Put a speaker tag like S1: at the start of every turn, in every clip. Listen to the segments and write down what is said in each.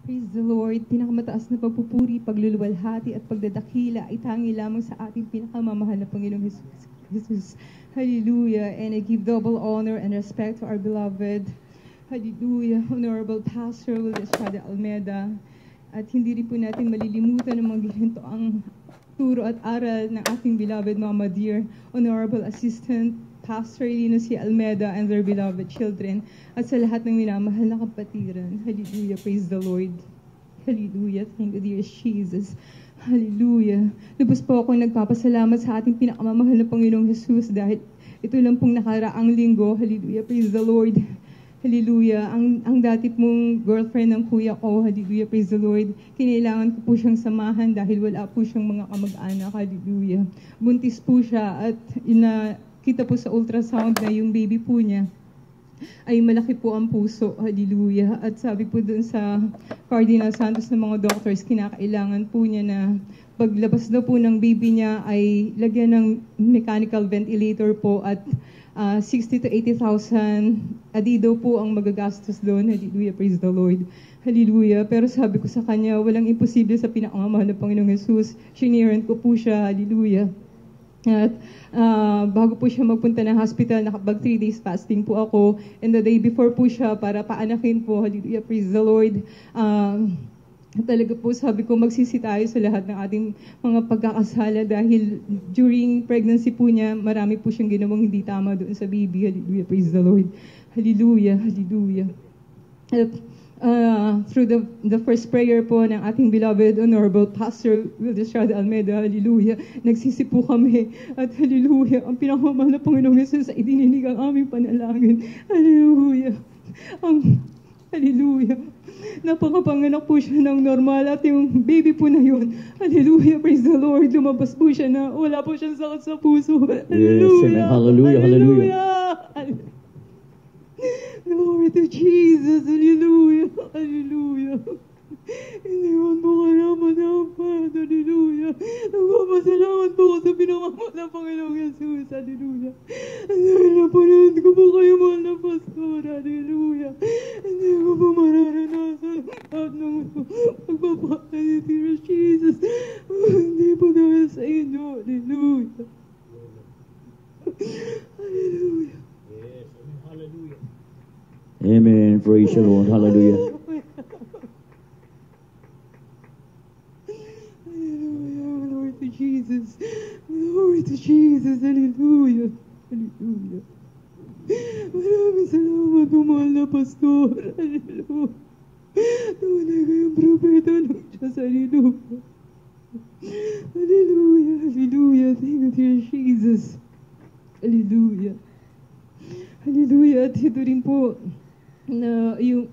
S1: Praise the Lord. Pinakamataas na pagpupuri, pagluluwalhati at pagdadakila ay tangi lamang sa ating pinakamamahal na Panginoong Jesus. Hallelujah. And I give double honor and respect to our beloved, hallelujah, Honorable Pastor Wildes Estrada Almeda. At hindi rin po natin malilimutan ng mga ginto ang turo at aral ng ating beloved Mama Dear, Honorable Assistant Pastor Lino C. Almeda and their beloved children, at sa lahat ng minamahal na kapatiran. Hallelujah. Praise the Lord. Hallelujah. Thank you, dear Jesus. Hallelujah. Lubos po akong nagpapasalamat sa ating pinakamamahal na Panginoong Jesus dahil ito lang pong nakaraang linggo. Hallelujah. Praise the Lord. Hallelujah. Ang dati pong girlfriend ng kuya ko, hallelujah, praise the Lord, kinailangan ko po siyang samahan dahil wala po siyang mga kamag-anak, hallelujah. Buntis po siya at kita po sa ultrasound na yung baby po niya ay malaki po ang puso, hallelujah. At sabi po dun sa Cardinal Santos ng mga doctors, kinakailangan po niya na paglabas daw po ng baby niya ay lagyan ng mechanical ventilator po at 60 to 80,000 adido po ang magagastos doon, hallelujah, praise the Lord, hallelujah. Pero sabi ko sa kanya, walang imposible sa pinakamamahal na Panginoong Jesus. Shiniran ko po siya, hallelujah. At bago po siya magpunta ng hospital, nakapag 3 days fasting po ako. And the day before po siya, para paanakin po, hallelujah, praise the Lord. Talaga po sabi ko, magsisi tayo sa lahat ng ating mga pagkakasala dahil during pregnancy po niya, marami po siyang ginawang hindi tama doon sa baby. Hallelujah, praise the Lord. Hallelujah, hallelujah. At through the first prayer po ng ating beloved Honorable Pastor Wildes Estrada Almeda, hallelujah, nagsisi po kami at hallelujah, ang pinakamamahal na Panginoong Jesus ay idininig ang aming panalangin. Hallelujah. Hallelujah. Napakapanganak po siya ng normal at yung baby po na yun, hallelujah, praise the Lord, lumabas po siya na wala po siyang sakit sa puso. Hallelujah.
S2: Yes, hallelujah, hallelujah.
S1: Hallelujah. Glory to Jesus, hallelujah, hallelujah. Hindi man po ka naman dapat, hallelujah. Nagpapasalamat po ko sa pinakamahal na Panginoong Jesus, hallelujah. Dahil napanood ko po kayo, mahal na Pastor, hallelujah. Hindi ko po mararanasan lahat ng pagpapakay ni Dear Jesus. Hindi po dahil sa inyo, hallelujah. Hallelujah.
S2: Yes, hallelujah. Amen. Praise the Lord. Hallelujah.
S1: Hallelujah. Glory to Jesus. Glory to Jesus. Hallelujah. Hallelujah. Maraming salamat po, mahal na Pastor. Hallelujah. Tunay kayong propeta ng Diyos. Hallelujah. Hallelujah. Hallelujah. Thank you, dear Jesus. Hallelujah. Hallelujah. At ito rin po, na yung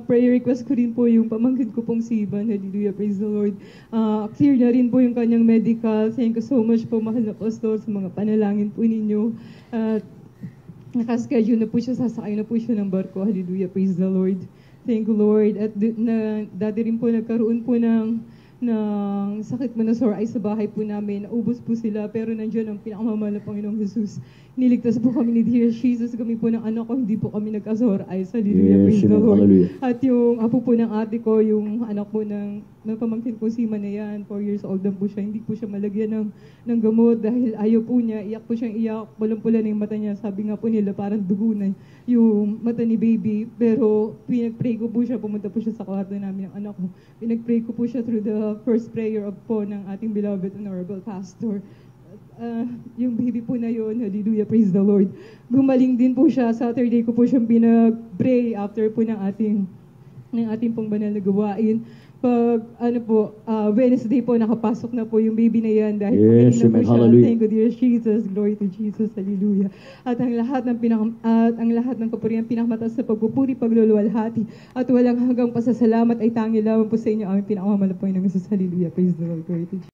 S1: prayer request ko rin po yung pamangkin ko pong si Ivan. Hallelujah, praise the Lord. Clear na rin po yung kanyang medical. Thank you so much po, mahal na Pastor, sa mga panalangin po ninyo. At nakaschedule na po siya, sasakay na po siya ng barko. Hallelujah, praise the Lord. Thank you, Lord. At dati rin po nagkaroon po ng sakit mo na sore eye sa bahay po namin. Naubos po sila, pero nandiyan ang pinakamamahal na Panginoong Jesus. Niligtas po kami ni Dear Jesus. Kami po ng anak ko, hindi po kami nagka-sore eyes. Hallelujah, praise the Lord.
S2: Hallelujah.
S1: At yung apo po ng ate ko, yung anak po ng pamangkin ko, si Manayan, 4 years old na po siya. Hindi po siya malagyan ng gamot dahil ayaw po niya. Iyak po siyang iyak. Pulang-pula na yung mata niya. Sabi nga po nila, parang dugo na yung mata ni baby. Pero pinag-pray ko po siya. Pumunta po siya sa kwarto namin ng anak ko. Pinag-pray ko po siya through the first prayer of po ng ating beloved Honorable Pastor. Yung baby po na yun, hallelujah, praise the Lord. Gumaling din po siya. Saturday ko po siyang pinag-pray after po ng ating pong banal na gawain. Pag Wednesday po, nakapasok na po yung baby na yan dahil
S2: yes,
S1: po siya.
S2: hallelujah.
S1: Thank you, dear Jesus. Glory to Jesus. Hallelujah. At ang lahat ng kapurihan, pinakamataas na pagpupuri, pagluluwalhati, at walang hanggang pasasalamat ay tangi lamang po sa inyo, aming pinakamamahal na Panginoong Jesus. Hallelujah. Praise the Lord. Glory to Jesus.